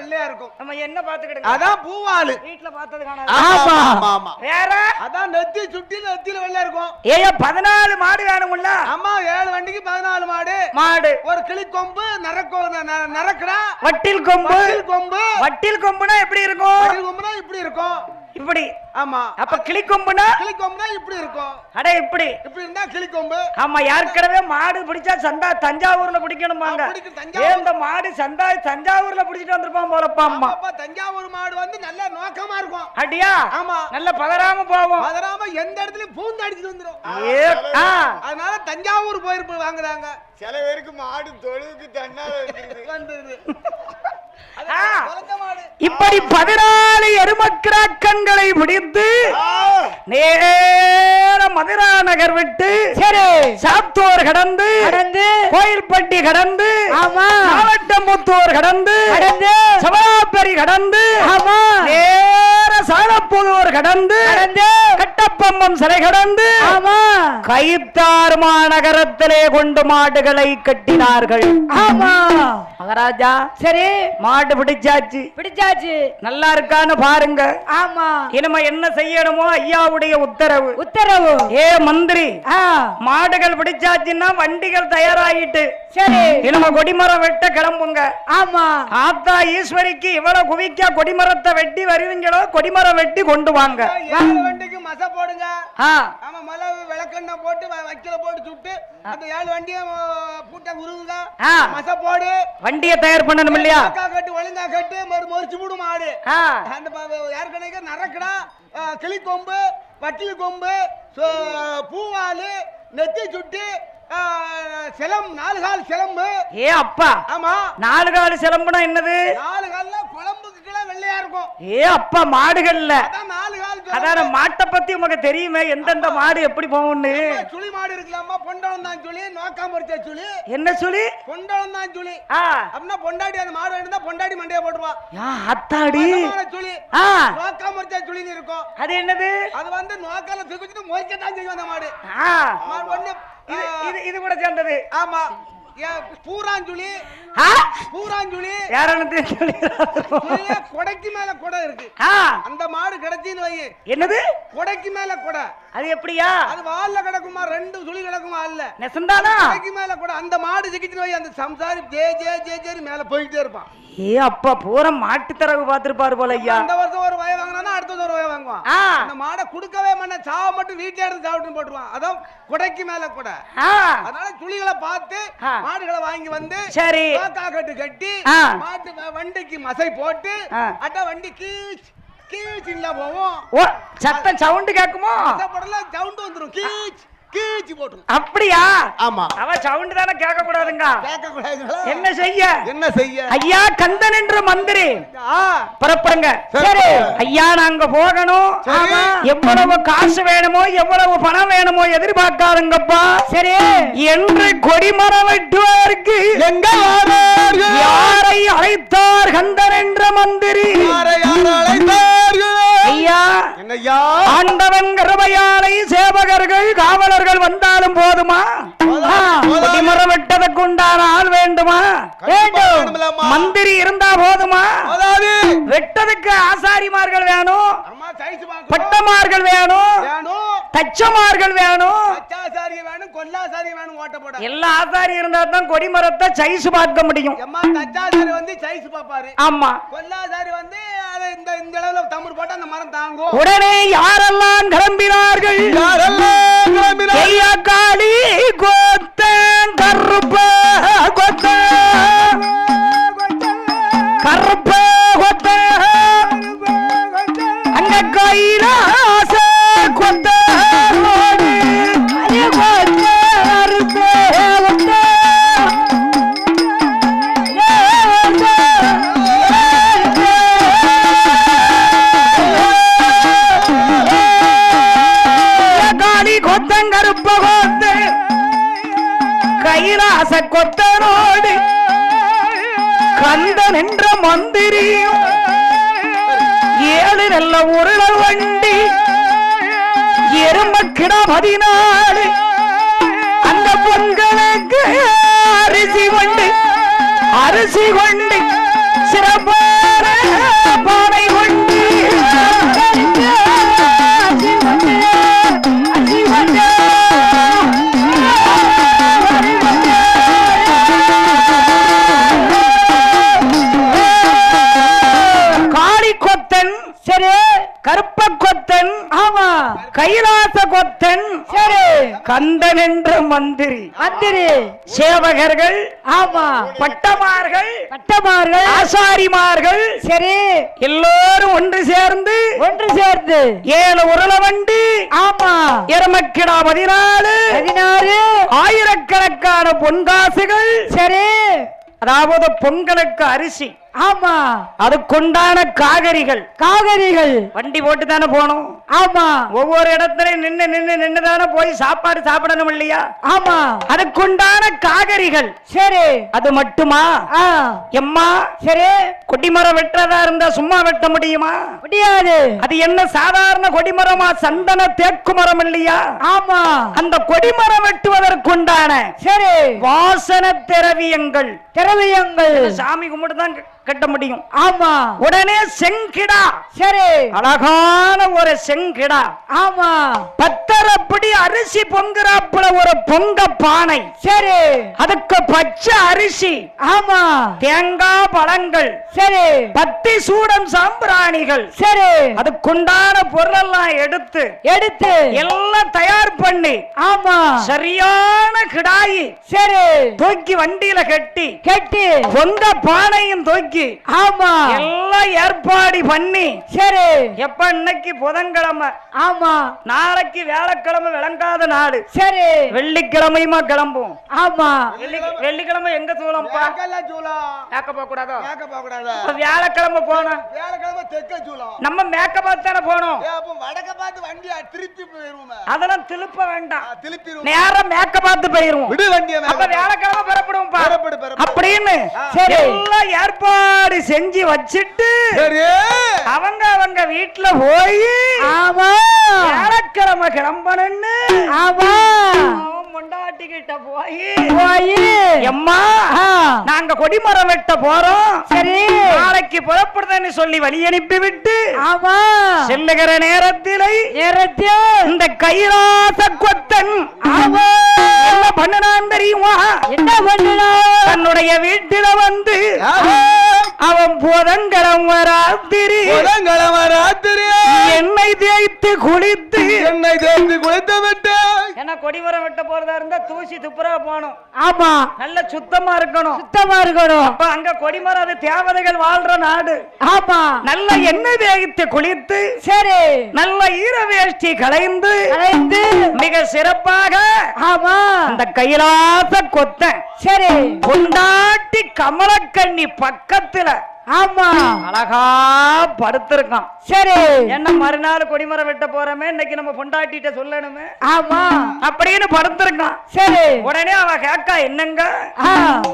வெள்ளையா இருக்கும். நம்ம என்ன பாத்துக்கிடுங்க? அதான் பூவாலு. வீட்ல பார்த்தது காணாது. ஆமா ஆமா. வேற அதான் நெத்தி சுட்டி நெத்தில வெள்ளையா இருக்கும். ஏய் 14 மாடு வேணும்ல? ஆமா 7 வண்டிக்கு 14 மாடு. மாடு. ஒரு கிளி கொம்பு நரக்கடா. வட்டில் கொம்பு. கொம்பு. வட்டில் கொம்புனா எப்படி இருக்கும்? வட்டில் கொம்புனா இப்படி இருக்கும். இப்படி. ஆமா. அப்ப கிளி கொம்புனா? கிளி கொம்புனா இப்படி இருக்கும். அட இப்படி. இப்படி இருந்தா கிளி கொம்பு. ஆமா யார்க்கடவே மாடு பிடிச்சா தஞ்சாவூர்ல பிடிக்கணுமாங்க. இந்த மாடு தஞ்சாவூர்ல பிடிச்சிட்டு வந்திருப்பான் போலப்பா. அம்மா அப்ப தஞ்சாவூர் மாடு வந்து நல்ல நோக்கமா இருக்கும். அடியா? ஆமா. நல்ல பதறாம போவோம். பதறாம எந்த இடத்துலயும் பூந்து அடிச்சிட்டு வந்துரும். அதனால தஞ்சாவூர் போயிருப்பு வாங்குறாங்க. சில பேருக்கு மாடு தொழுவுக்கு தன்னால வந்தது. இப்படி 14 எருமக்கிராக்கன்களை பிடித்து நேர மதுரா நகர் விட்டு சாத்தூர் கடந்து கோயில்பட்டி கடந்து மாவட்டமுத்தூர் கடந்து சவாப்பரி கடந்து நேர சாலப்புதூர் கடந்து கட்டப்பம்பம் சிலை கடந்து கைத்தார் மாநகரத்திலே கொண்டு மாடுகளை கட்டினார்கள். மகாராஜா சரி மாடு பிடிச்சாச்சு நல்லா இருக்கான்னு பாருங்க. ஆமா இனிமே என்ன செய்யணுமோ ஐயாவுடைய உத்தரவு. ஏ மந்திரி மாடுகள் பிடிச்சாச்சுன்னா வண்டிகள் தயாராகிட்டு சரி இனிமே கொடிமரம் வெட்ட கிளம்புங்க. ஆமா ஆத்தா ஈஸ்வரிக்கு இவ்வளவு குவிக்க கொடிமரத்தை வெட்டி வருவீங்களோ கொடிமரம் வெட்டி கொண்டு வாங்க. வண்டிக்கு மச போடுங்க. ஆமா மலை விளக்கெண்ண போட்டு வைக்கல போட்டு சுட்டு அந்த 7 வண்டியும் பூட்ட உருவுங்க. மச போடு. வண்டியை தயார் பண்ணணும் இல்லையா? கட்டு ஒழுங்கா கட்டு மொரிச்சு மூடு மாடு. அந்த யாருக்கணைக்க நரக்கடா கிளி கொம்பு வட்டில் கொம்பு பூவாலு நெத்தி சுட்டி சிலம் 4 கால் சிலம்பு. ஏ அப்பா ஆமா 4 கால் சிலம்புனா என்னது? 4 கால்ல குழம்புக்கு கீழ வெள்ளையா இருக்கும். ஏ அப்பா மாடுகள்ல அதான் 4 கால். அதான மாட்டை பத்தி உங்களுக்கு தெரியுமே எந்தெந்த மாடு எப்படி போகும்னு. சுழி மாடு இருக்குலாமா? பொண்டலம் தான் சுழி. நோக்காம இருக்க சுழி. என்ன சுழி? பொண்டலம் தான் சுழி. அப்படின்னா பொண்டாடி அந்த மாடு வேணும்னா பொண்டாடி மண்டைய போடுவா. அத்தாடி சுழி. நோக்காம இருக்க சுழின்னு இருக்கும். அது என்னது? அது வந்து நோக்கால தூக்கிட்டு மொய்க்கத்தான் செய்யும் அந்த மாடு. ஒண்ணு இது கூட சேர்ந்தது. ஆமா பூராஞ்சுளி. பூராஞ்சுளி யாரன்னு கொடைக்கு மேல கொடை இருக்கு. அந்த மாடு கிடைச்சின்னு வை. என்னது? கொடைக்கு மேல கொடை. அது எப்படியா? அது வால்ல கிடக்குமா? 2 சுழி கிடக்குமா? அல்ல நெசந்தானா? கொடைக்கு மேல கொடை. அந்த மாடு சிக்கிட்டு வை. அந்த சம்சாரி ஜே ஜே ஜே ஜே மேல போயிட்டே இருப்பான். ஏ அப்பா பூரா மாட்டு தரவு பாத்துருப்பாரு போல ஐயா. இந்த வருஷம் ஒரு வய வாங்கினா அடுத்த ஒரு வய வாங்குவான். அந்த மாடை குடுக்கவே மாட்டேன். சாவ மட்டும் வீட்டுல இருந்து சாப்பிட்டு போட்டுருவான். அதான் கொடைக்கு மேல கொடை. அதனால சுழிகளை பார்த்து மாடுகளை வாங்கி வந்து சரி கட்டு கட்டி மாட்டு வண்டிக்கு மசை போட்டு அட்ட வண்டி கீச் கீச் இல்ல போவோம். சத்தம் சவுண்ட் கேக்குமோ? சவுண்ட் வந்துரும். கீச் கீச் போட்டு. அப்படியா? ஆமா அவ சவுண்ட் தானே கேட்க கூடாதுங்க. கேட்க கூடாதுங்களா? என்ன செய்ய ஐயா கந்தன் என்ற மந்திரி புறப்படுங்க. சரி ஐயா நாங்க போகணும். எவ்வளவு காசு வேணுமோ எவ்வளவு பணம் வேணுமோ எதிர்பார்க்காதுங்கப்பா. சரி என்று கொடிமரம் வெட்டுவாருக்கு எங்க யாரை அழைத்தார் கந்தன் என்ற மந்திரி? ஐயா ஆண்டவன் கருமையாலை சேவகர்கள் காவலர்கள் வந்தாலும் போதுமா? கொடிமரம் வெட்டதற்கு உண்டான ஆள் வேண்டுமா? வேண்டும். மந்திரி இருந்தா போதுமா? வெட்டதுக்கு ஆசாரிமார்கள் வேணும், பட்டமார்கள் வேணும், தச்சமார்கள் வேணும், எல்லா ஆசாரி இருந்தா தான் கொடிமரத்தை சைஸ் பார்க்க முடியும். ஆமா உடனே யாரெல்லாம் கிளம்பினார்கள்? காளி கோத்தன் கருப்ப கொத்த கருப்ப கொத்த அங்க கைலாச கொத்த கைலாச கொத்தனோடு கந்தன் என்ற மந்திரியும் 7 நல்ல உருள வண்டி எருமக்கிட 14 அந்த பொங்கலுக்கு அரிசி கொண்டு சிறப்பான கைலாச கொத்தன் சரி கந்தன் என்ற மந்திரி சேவகர்கள் ஆமா பட்டமார்கள் ஆசாரிமார்கள் சரி எல்லோரும் ஒன்று சேர்ந்து 7 உருளவண்டி ஆமா எருமக்கிடா 14 ஆயிரக்கணக்கான பொன்காசுகள் சரி அதாவது பொங்கலுக்கு அரிசி ஆமா அதுக்குண்டான காகரிகள் வண்டி போட்டு தானே போனோம் ஆமா ஒவ்வொரு இடத்துலயும் நின்னு தானே போய் சாப்பாடு சாப்பிடணும் இல்லையா ஆமா அதுக்குண்டான காகரிகள் சரி அது மட்டுமா எம்மா சரி கொடிமரம் வெட்டுறதா இருந்தா சும்மா வெட்ட முடியுமா முடியாது அது என்ன சாதாரண கொடிமரமா சந்தன தேக்கு மரம் இல்லையா ஆமா அந்த கொடிமரம் வெட்டுவதற்குண்டான சரி வாசன திரவியங்கள் சாமி கும்பிட்டு தான் கட்ட முடியும் ஆமா உடனே செங்கிடா சரி அழகான ஒரு செங்கிடா ஆமா 10 படி அரிசி பொங்குறாப்புல ஒரு பொங்க பானை சரி அதுக்கு பச்சை அரிசி ஆமா தேங்காய் பழங்கள் சரி பத்தி சூடம் சாம்பிராணிகள் சரி அதுக்குண்டான பொருள் எல்லாம் எடுத்து எல்லாம் தயார் பண்ணி ஆமா சரியான கிடாயி சரி தூக்கி வண்டியில கட்டி பொங்க பானையும் தூக்கி ஆமா எல்லாம் ஏற்பாடு பண்ணி சரி எப்ப இன்னைக்கு புதன்கிழமை ஆமா நாளைக்கு வியாழக்கிழமை விளங்காத நாடு சரி வெள்ளிக்கிழமையுமா கிளம்பும் ஆமா வெள்ளிக்கிழமை எங்க சூளம் வியாழக்கிழமை போனோம் நம்ம மேக்க பார்த்து தானே போனோம் அதெல்லாம் திருப்ப வேண்டாம் நேரம் மேக்க பார்த்து போயிருவோம் அப்ப வியாழக்கிழமை பெறப்படுவோம் அப்படின்னு எல்லாம் ஏற்பாடு செஞ்சு வச்சிட்டு அவங்க வீட்டுல போய் ஆமா வியாழக்கிழமை கிளம்பணுன்னு ஆமா பொண்டாட்டிகிட்ட போய் எம்மா நாங்க கொடிமரம் வெட்ட போறோம் சரி நாளைக்கு புறப்படுதன்னு சொல்லி வழி அனுப்பி விட்டு ஆமா செல்லுகிற நேரத்தில் இந்த கைலாச கொத்தன் என்ன பண்ணனான் தெரியுமா என்ன பண்ணனா தன்னுடைய வீட்டில வந்து அவன் புதன்கிழமை ராத்திரி எண்ணெய் தேய்த்து குளித்து விட்டு என்ன கொடிமரம் வெட்ட போறதா இருந்தா தூசி துப்புரா போகணும் ஆமா நல்ல சுத்தமா இருக்கணும் அப்ப அங்க கொடிமரம் அது தேவதைகள் வாழ்ற நாடு ஆமா நல்ல எண்ணெய் தேய்த்து குளித்து சரி நல்ல ஈரவேஷ்டி களைந்து மிக சிறப்பாக ஆமா அந்த கைலாச கொத்தன் சரி பொண்டாட்டி கமலக்கண்ணி பக்கத்துல ஆமா அழகா படுத்திருக்கான் சரி என்ன மறுநாள் கொடிமரம் வெட்ட போறமே இன்னைக்கு நம்ம பொண்டாட்டிட்ட சொல்லணுமே ஆமா அப்படின்னு படுத்திருக்கான் சரி உடனே அவ கேட்கா என்னங்க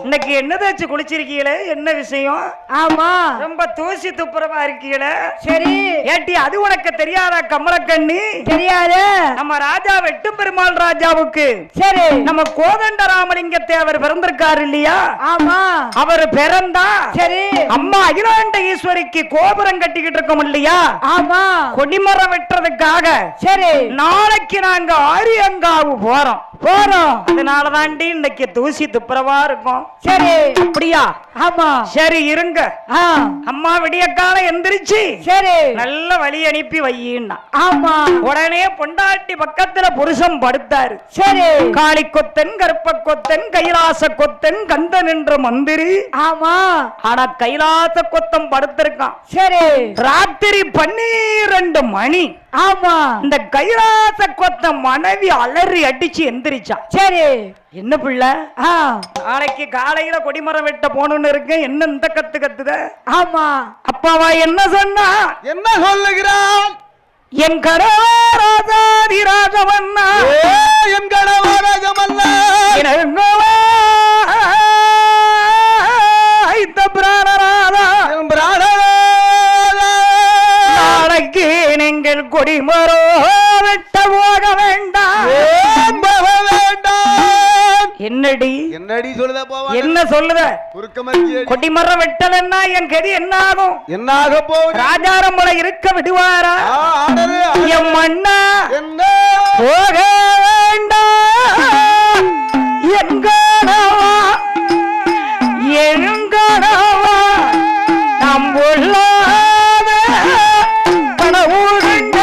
இன்னைக்கு என்ன தேய்ச்சி குளிச்சிருக்கீங்களே என்ன விஷயம் ஆமா ரொம்ப தூசி துப்புரமா இருக்கீங்களே சரி ஏட்டி அது உனக்கு தெரியாதா கமலக்கண்ணி தெரியாது நம்ம ராஜா வெட்டும் பெருமாள் ராஜாவுக்கு சரி நம்ம கோதண்டராமலிங்க தேவர் பிறந்திருக்காரு இல்லையா ஆமா அவர் பிறந்தா சரி அம்மா அகிலாண்ட ஈஸ்வரிக்கு கோபுரம் கட்டிக்கிட்டு இருக்கோம் இல்லையா ஆமா கொடிமரம் வெட்டுறதுக்காக சரி நாளைக்கு நாங்க ஆரியங்காவு போறோம் அதனாலதாண்டி இன்னைக்கு தூசி துப்புரவா இருக்கும் சரி அப்படியா ஆமா சரி இருங்க அம்மா விடிய காலம் எந்திரிச்சு சரி நல்ல வழி அனுப்பி வையின்னா ஆமா உடனே பொண்டாட்டி பக்கத்துல புருஷன் படுத்தாரு சரி காளி கொத்தன் கருப்ப கொத்தன் கைலாச கொத்தன் கந்தன் என்ற மந்திரி ஆமா ஆனா கைலாச கொத்தன் படுத்திருக்கான் சரி ராத்திரி 12 மணி ஆமா இந்த கைலாச கொத்தன் மனைவி அலறி அடிச்சு எந்திரிச்சா சரி என்ன பிள்ளை நாளைக்கு காலையில கொடிமரம் வெட்ட போகணும்னு இருக்கு என்ன இந்த கத்துத ஆமா அப்பாவா என்ன சொன்னா என்ன சொல்லுகிறான் என் கடவாராஜாதி ராஜவண்ணா என் கடவாராஜமல்லா நாளைக்கு நீங்கள் கொடிமரம் வெட்ட போக வேண்டாம் என்னடி சொல்லுத போவா என்ன சொல்லுத கொடிமரம் வெட்டலன்னா என் கதி என்ன ஆக போகுது ராஜாரம் போல இருக்க விடுவாரா என் மண்ணா போக வேண்டாம் எங்கடவா நம் உள்ளாத பண ஊருங்க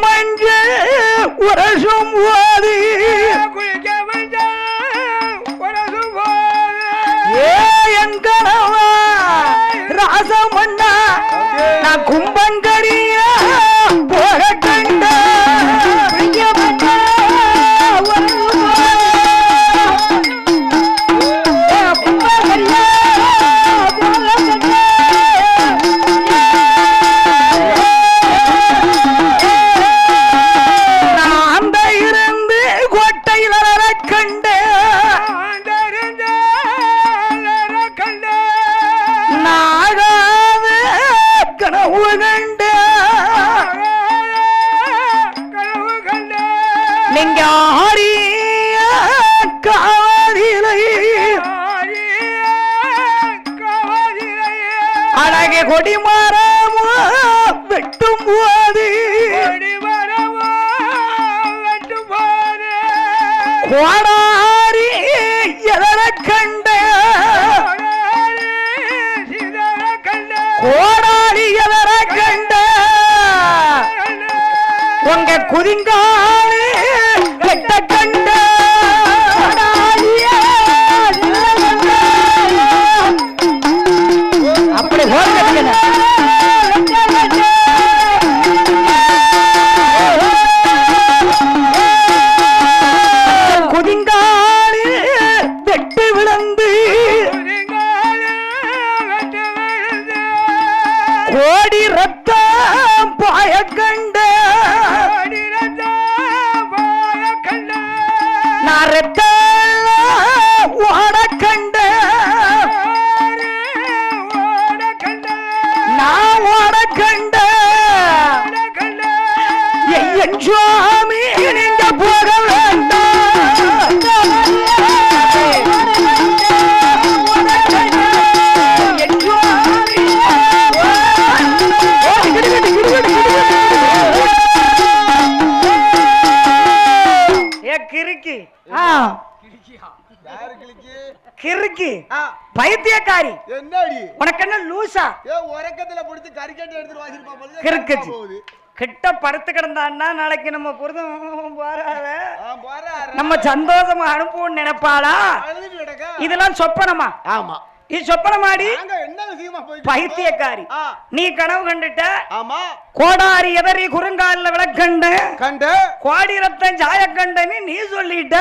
மஞ்ச உரசும் போது ஏ எங்கனவா ராசமண்ணா நான் கும்பங்கரிய போக கண்ட நீங்க ஆரிய காதிலை அழகே கொடிமரமோ வெட்டும் போது கோடாரி எதர கண்ட கோடாரி எதர கண்ட உங்க குதிங்காலே வெட்ட கண்ட அப்படி குதிங்காலே வெட்டு விழுந்து கோடி ரத்தம் பாய கண்ட நான் ரத்த ஓட கண்ட நான் ஓட கண்ட என் சுவாமி நீங்க போக வேண்டாம் கிறுக்கி கிறுக்கி பைத்தியக்காரி என்னடி உனக்கு என்ன லூசா உறக்கத்துல பிடிச்சி கறிக்கட்டு எடுத்துட்டு வாசிருப்பா கிறுக்குச்சு கிட்ட படுத்து கிடந்தான்னா நாளைக்கு நம்ம புரிதம் போறாத நம்ம சந்தோஷமா அனுப்புவோம் நினைப்பாளா இதெல்லாம் சொப்பனமா ஆமா இது சொப்பனமாடி என்ன விஷயமா பைத்தியக்காரி நீ கனவு கண்டுட்ட ஆமா கோடாரி எதறி குறுங்கால விளக்கண்டு கண்டு கோடி ரத்தம் ஜாயக்கண்டன்னு நீ சொல்லிட்ட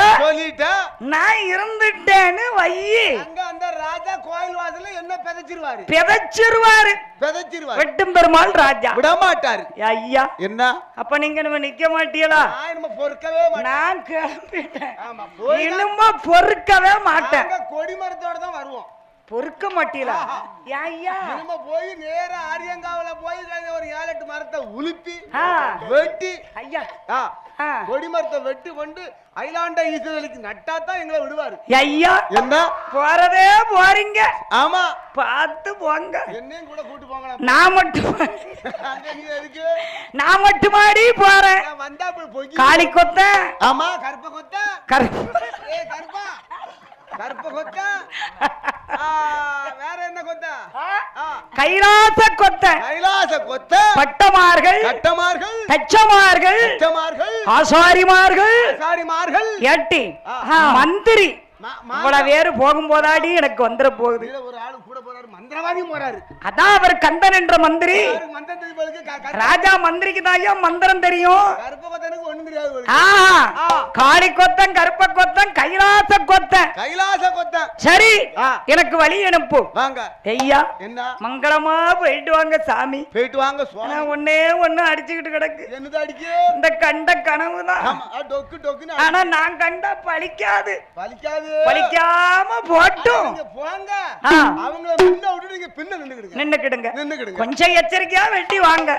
நான் இருந்துட்டேன்னு வையி அங்க அந்த ராஜா கோயில் வாசல்ல என்ன பெதச்சிருவாரு வெட்டும் பெருமாள் ராஜா விட மாட்டாரு ஐயா என்ன அப்ப நீங்க நம்ம நிக்க மாட்டீங்களா நான் கிளம்பிட்டேன் இன்னுமா பொறுக்கவே மாட்டேன் கொடிமரத்தோட தான் வருவோம் பொறுக்க மாட்டீங்களா ஐயா நம்ம போய் நேர ஆரியங்காவல போய் ஒரு 7-8 மரத்தை உலுப்பி வெட்டி ஐயா கொடிமரத்தை வெட்டி கொண்டு ஐலாண்ட ஈஸ்வரனுக்கு நட்டாதான் எங்களை விடுவாரு ஐயா என்ன போறதே போறீங்க ஆமா பார்த்து போங்க என்னையும் கூட கூட்டு போங்க நான் மட்டுமாடி போறேன் வந்தா காளி கொத்த ஆமா கருப்ப கொத்த கருப்பா கருப்ப கொத்த வேற என்ன கொத்த கைலாச கொத்த பட்டமார்கள் தச்சமார்கள் ஆசாரிமார்கள் எட்டி மந்திரி இவ்வளவு பேரு போகும்போதாடி எனக்கு வந்துட போகுது ஒரு ஆளு கூட போறாரு மந்திரவாதி போறாரு அதான் அவர் கந்தன் என்ற மந்திரி ராஜா மந்திரிக்கு தான் மந்திரம் தெரியும் காளி கொத்தன் கருப்ப கொத்தன் கைலாச கொத்தன் சரி எனக்கு வழி அனுப்பு வாங்க ஐயா என்ன மங்களமா போயிட்டு வாங்க சாமி போயிட்டு வாங்க சுவாமி ஒன்னே ஒண்ணு அடிச்சுக்கிட்டு கிடக்கு என்னது அடிக்கு இந்த கண்ட கனவுதான் ஆனா நான் கண்டா பலிக்காது பலிக்காம போட்டும் போங்க நின்னுக்கிடுங்க கொஞ்சம் எச்சரிக்கையா வெட்டி வாங்க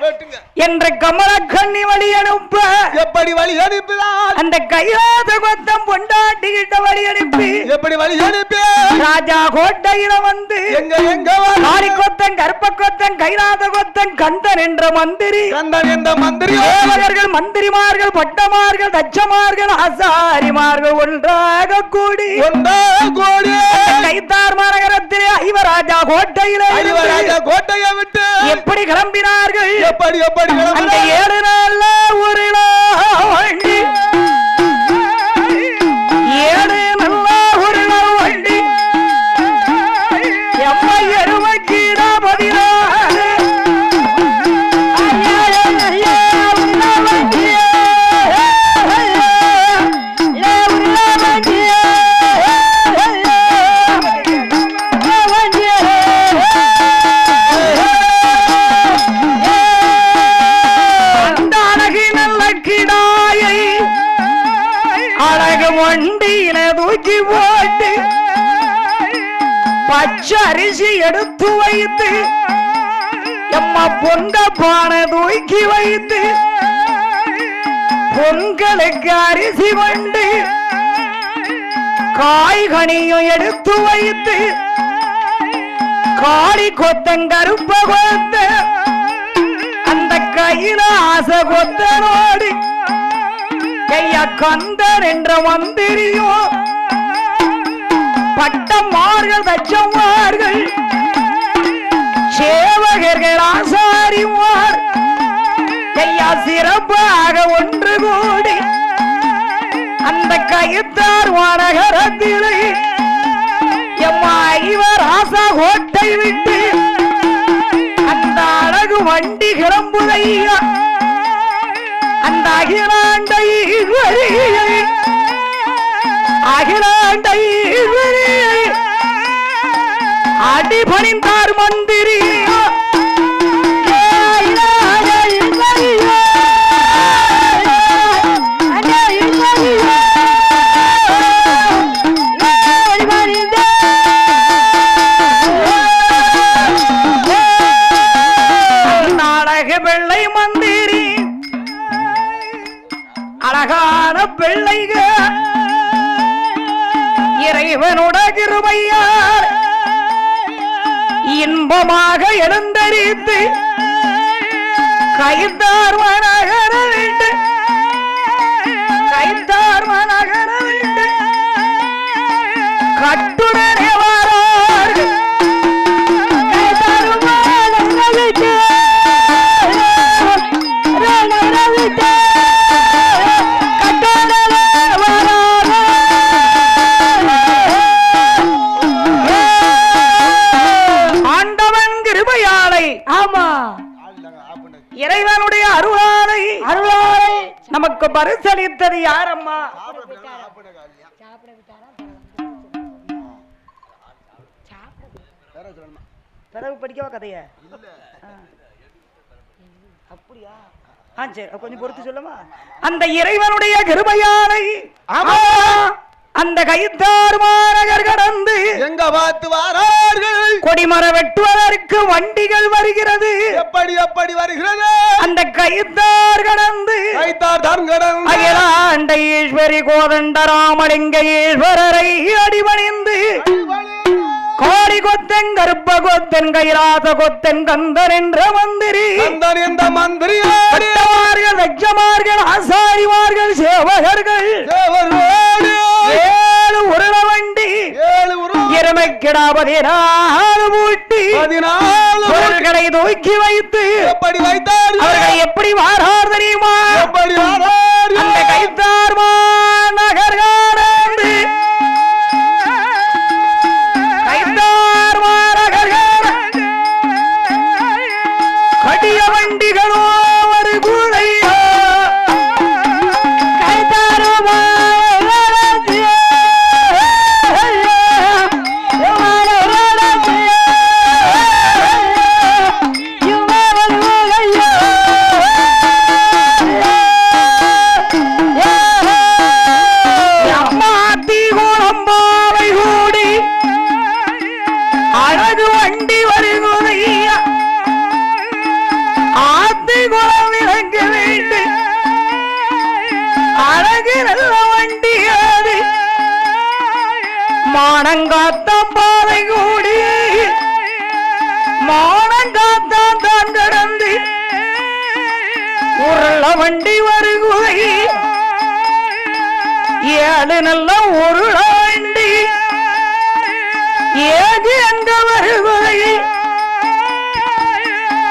என்று கமல கண்ணி வழி அனுப்ப எப்படி வழி அனுப்பிதான் அந்த கைலாத கொத்தம் பொண்டாட்டிக்கிட்ட வழி அனுப்பி எப்படி வழி அனுப்பி ராஜா கோட்டையில வந்து எங்க காரி கொத்தன் கற்ப கொத்தன் கைலாத கொத்தன் கந்தன் என்ற மந்திரி கந்தன் என்ற மந்திரி தேவர்கள் மந்திரிமார்கள் பட்டமார்கள் தச்சமார்கள் ஆசாரிமார்கள் ஒன்றாக கூடி கைத்தார் மாநகரத்திலே ஐவராஜா கோட்டையை விட்டு எப்படி கிளம்பினார்கள் எப்படி அந்த 7 நாள்ல ஒரு வண்டி 7 நல்ல ஒரு வண்டி எம்மை எருமைக்கீடா 16 வண்டியில தூக்கி போட்டு பச்சை அரிசி எடுத்து வைத்து எம்மா பொங்க பானை தூக்கி வைத்து பொங்கலுக்கு அரிசி கொண்டு காய்கனியும் எடுத்து வைத்து காளி கொத்தங்கருப்ப கொத்த அந்த கையில ஆசை கொத்தனோடு கையா கந்தன் என்ற மந்திரியோ பட்டமார்கள் தச்சமார்கள் சேவகர்கள் ஆசாரிமார் கையா சிறப்பாக ஒன்று கூடி அந்த கைத்தார் மாநகரத்திலே எம்மா ஐவர் ஆசா கோட்டை விட்டு அந்த அழகு வண்டி கிளம்புதையா அந்த அகிலாண்டை அடிபணிந்தார் மந்திரி வெள்ளை மந்திரி அழகான பிள்ளைக இறைவனுட கிருபையால் இன்பமாக எழுந்தரித்து கைத்தார் மனகரவிட்டு கட்டுடனே வாரார்கள் இறைவனுடைய அருளாலை நமக்கு பரிசளித்தது யாரம்மா? பிறகு படிக்கவா கதைய? அப்படியா? சரி, கொஞ்சம் பொறுத்து சொல்லுமா. அந்த இறைவனுடைய கிருபையாலை அந்த கைத்தார் மாநகர் கடந்து எங்க பார்த்து வாரார்கள் கொடிமர வெட்டுவதற்கு வண்டிகள் வருகிறது. எப்படி வருகிறது? அந்த கைத்தார் கடந்து அகிலாண்ட ஈஸ்வரி கோதண்டராமலிங்க ஈஸ்வரரை அடிபணிந்து கோடி கொத்தன் கருப்ப கொத்தன் கைலாச கொத்தன் கந்தன் என்ற மந்திரி பட்டமார்கள் தச்சமார்கள் ஆசாரிமார்கள் சேவகர்கள் 7 உருள வண்டி எருமைக்கிடா 14 மூட்டி பொருள்களை தூக்கி வைத்து எப்படி வைத்தார்? அவர்கள் எப்படி வாரார் தெரியுமா? அந்த கைத்தார் மாநகர் கடந்து கடிய வண்டிகளோ ஒரு கூடையோ ஏழு நல்ல ஒரு ஆண்டி ஏது எங்க வருவதை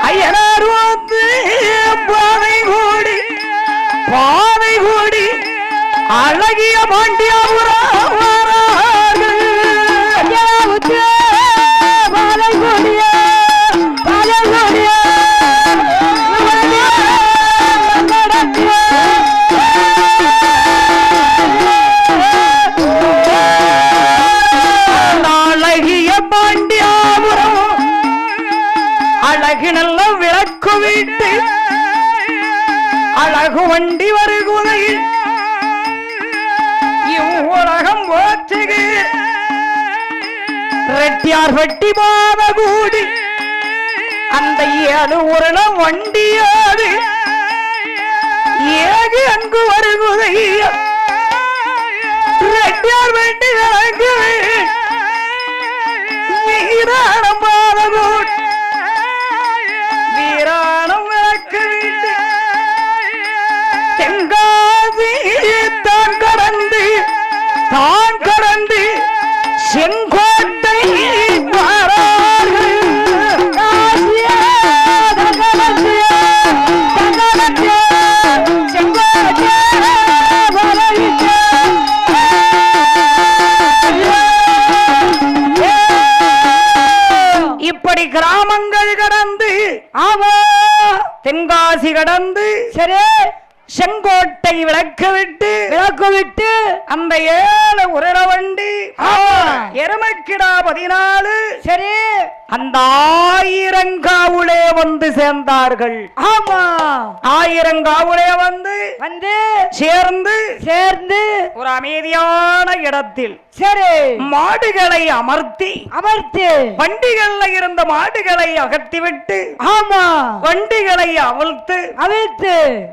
ஐயனார் வந்து பாதை கூடி அழகிய பாண்டியாபுரம் அழகிய பாண்டியாபுரம் அழகு நல்ல விளக்கு வீட்டு அழகு வண்டி வருகுதையில் இவ்வுலகம் போற்றுகு ரெட்டியார் வெட்டி மாத கூடி அந்த ஏழு உருள வண்டியாது ஏகு அங்கு வருகுதைய ரெட்டியார் வெட்டி விளக்கு வீராணம் மாத கூடி வீராணம் விளக்கு தென்காசி தான் கடந்து செங்கோட்டை இப்படி கிராமங்கள் கடந்து தென்காசி கடந்து சரி செங்கோட்டை விளக்கு விட்டு அந்த ஏழு உருள வண்டி எருமைக்கிடா 14 சரி அந்த 1000 காவுளே வந்து சேர்ந்தார்கள். ஆமா 1000 காவுளே வந்து சேர்ந்து ஒரு அமைதியான இடத்தில் சரி மாடுகளை அமர்த்தி வண்டிகள்ல இருந்த மாடுகளை அகற்றிவிட்டு ஆமா வண்டிகளை அவிழ்த்து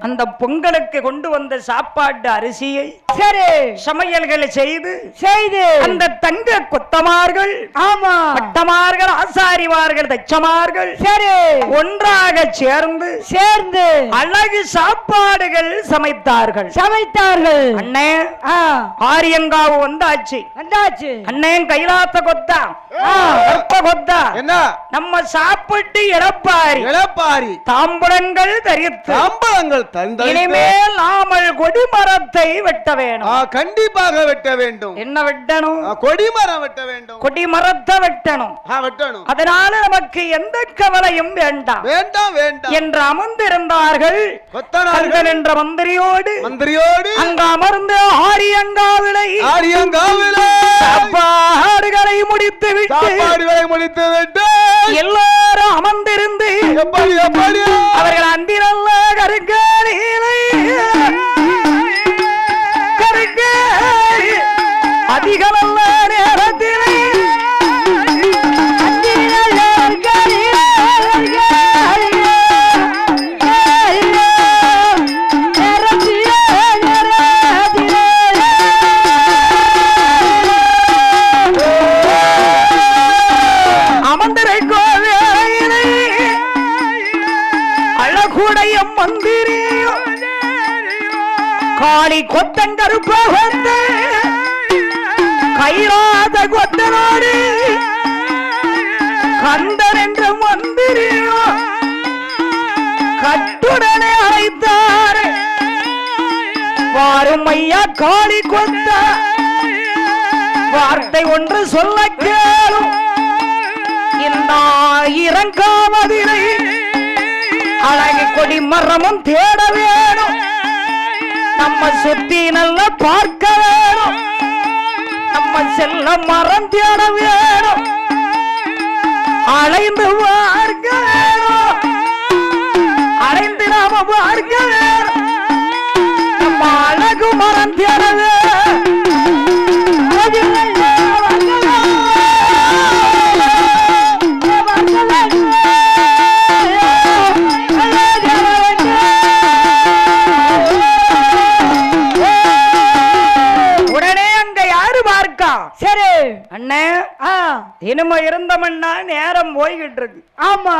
அந்த பொங்கலுக்கு கொண்டு வந்த சாப்பாட்டு அரிசியை சரி சமையல்களை செய்து அந்த தங்க கொத்தமார்கள் ஆமா பட்டமார்கள் ஆசாரிமார்கள் தச்சமார்கள் சரி ஒன்றாக சேர்ந்து அழகு சாப்பாடுகள் சமைத்தார்கள். அண்ணே ஆரியங்காவு வந்தாச்சு அண்ணன் கைலாத்த கொத்தா கொத்தா என்ன நம்ம சாப்பிட்டு இழப்பாரி தாம்பூலங்கள் தரித்து இனிமேல் நாமல் கொடிமரத்தை வெட்ட வேணும். கண்டிப்பாக வெட்ட வேண்டும். என்ன வெட்டணும்? கொடிமரம் வெட்ட வேண்டும். கொடிமரத்தை வெட்டணும். அதனால நமக்கு எந்த கவலையும் வேண்டாம் என்று அமர்ந்திருந்தார்கள். என்ற மந்திரியோடு அங்க அமர்ந்து ஆரியங்காவிலை சாப்பாடுகளை முடித்து விட்டு எல்லாரும் அமர்ந்திருந்து அவர்கள் அந்திரல்ல கருங்காலிலை அதிகளல்ல நேரத்திலே காளி கொத்தங்கருப்ப வந்து கைராத கொத்தனோடு கந்தன் என்ற மந்திரியோ கட்டுடனே அழைத்தார். வாரும் ஐயா காளி கொத்த வார்த்தை ஒன்று சொல்ல கேளும். இந்த 1000 காவதிலை அழகு கொடி மரமும் தேட வேணும். நம்ம சுத்தி நல்லா பார்க்க வேணும். நம்ம செல்ல மரம் தேட வேணும். அலைந்து பார்க்க வேணும். அலைந்து நாம பார்க்க வேணும். நம்ம அழகு மரம் தேட வேணும். சரி அண்ணே இனிமே இருந்தமன்னா நேரம் போய்கிட்டு இருக்கு. ஆமா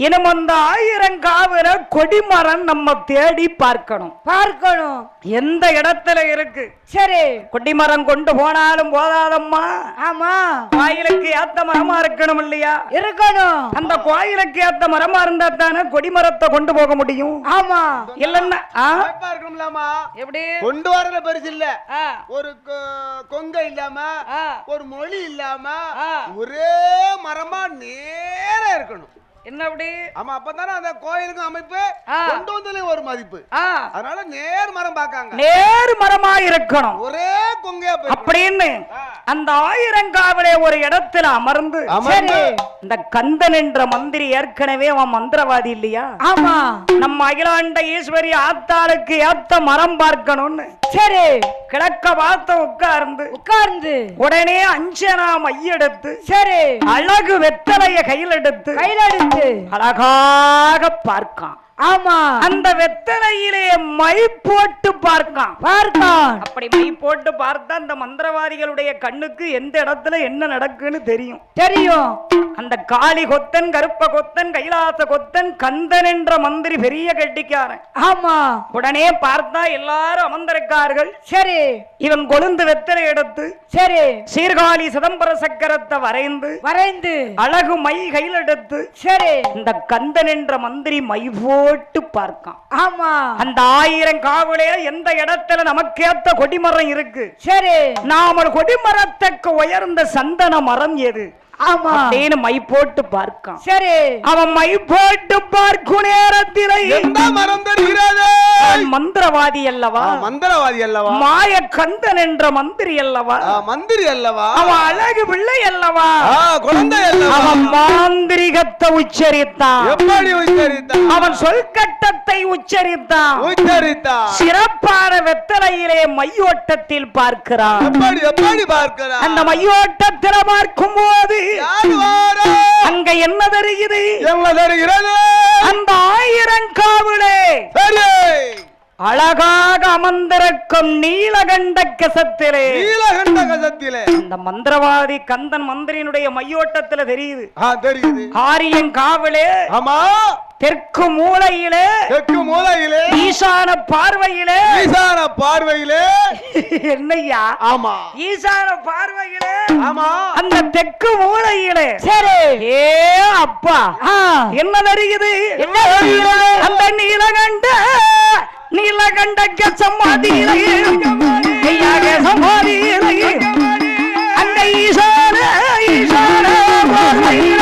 இனம் அந்த 1000 காவல கொடிமரம் நம்ம தேடி பார்க்கணும் எந்த இடத்துல இருக்கு. சரி, கொடிமரம் கொண்டு போனாலும் போதாதம்மா. ஆமா, கோயிலுக்கு ஏத்த மரமா இருக்கணும் இல்லையா? இருக்கணும். அந்த கோயிலுக்கு ஏத்த மரமா இருந்தா தானே கொடிமரத்தை கொண்டு போக முடியும். ஆமா, இல்லன்னா எப்படி கொண்டு வரல பெருசு இல்ல. ஒரு கொங்க இல்லாம ஒரு மொழி இல்லாம ஒரே மரமா நேரா இருக்கணும். என்ன அப்படி? ஆமா, அப்பதானே அந்த கோயிலுக்கு அமைப்பு கொண்டு வந்ததுல ஒரு மதிப்பு. அதனால நேர் மரம் பாக்காங்க, நேர் மரமா இருக்கணும், ஒரே கொங்கையா அப்படின்னு அந்த 1000 காவலே ஒரு இடத்துல அமர்ந்து இந்த கந்தன் என்ற மந்திரி ஏற்கனவே அவன் மந்திரவாதி இல்லையா? ஆமா, நம்ம அகிலாண்ட ஈஸ்வரி ஆத்தாளுக்கு ஏத்த மரம் பார்க்கணும்னு சரி கிழக்க பார்த்து உட்கார்ந்து உடனே அஞ்சனா மையெடுத்து சரி அழகு வெத்தலைய கையில் எடுத்து அழகாக பார்க்கான். ஆமா, அந்த வெத்தலையிலே மை போட்டு பார்க்கான். அப்படி மை போட்டு பார்த்தா அந்த மந்திரவாதிகளுடைய கண்ணுக்கு எந்த இடத்துல என்ன நடக்குன்னு தெரியும். அந்த காளி கொத்தன், கருப்ப கொத்தன், கைலாச கொத்தன், கந்தன் என்ற மந்திரி பெரிய கெட்டிக்காரன். ஆமா, உடனே பார்த்தா எல்லாரும் அமர்ந்திருக்கார்கள். சரி, இவன் கொழுந்து வெத்தலை எடுத்து சரி சீர்காழி சிதம்பர சக்கரத்தை வரைந்து அழகு மை கையில் எடுத்து சரி இந்த கந்தன் என்ற மந்திரி மை போட்டு பார்க்கான். ஆமா, அந்த 1000 காவலே எந்த இடத்துல நமக்கு ஏத்த கொடிமரம் இருக்கு. சரி, நாம கொடிமரத்துக்கு உயர்ந்த சந்தன மரம் எது? ஆமா, அப்படின்னு மை போட்டு பார்க்கான். சரி, அவன் மை போட்டு பார்க்கும் நேரத்தில் எந்த மரம் தெரிகிறது? மந்திரவாதி அல்லவா? மந்திரவாதி அல்லவா? மாய கந்தன் என்ற மந்திரி அல்லவா? மந்திரி அல்லவா? அவன் அழகு பிள்ளை அல்லவா? குழந்தை அல்லவா? அவன் மாந்திரிகத்தை உச்சரித்தான். எப்படி உச்சரித்தான்? அவன் சொல்கட்டத்தை உச்சரித்தான். சிறப்பான வெத்தலையிலே மையோட்டத்தில் பார்க்கிறான். எப்படி பார்க்கிறான்? அந்த மையோட்டத்தில் பார்க்கும் போது அங்க என்ன தெரியுது? அந்த 1000 காவலே அழகாக அமர்ந்திருக்கும் நீலகண்ட கசத்திலே அந்த மந்திரவாதி கந்தன் மந்திரியினுடைய மையோட்டத்துல தெரியுது. ஆரியம் காவலே தெற்கு மூலையிலே ஈசான பார்வையிலே என்னையா? ஆமா, ஈசான பார்வையிலே அந்த தெற்கு மூலையிலே சரி ஏ அப்பா என்ன தெரியுது? அந்த நீலகண்ட சமாதியிலே அந்த ஈசான பார்வையிலே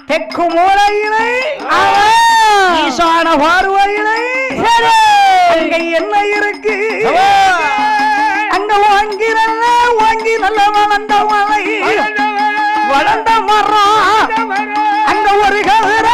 தெற்கு மூலையிலே ஈசான பார்வையிலே அங்க என்ன இருக்கு? அங்க வாங்கி நல்ல வளர்ந்த மலை வளர்ந்த மரம் அங்க ஒரு கதிர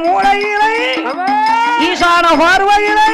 மூலையிலே ஈசான பார்வையிலே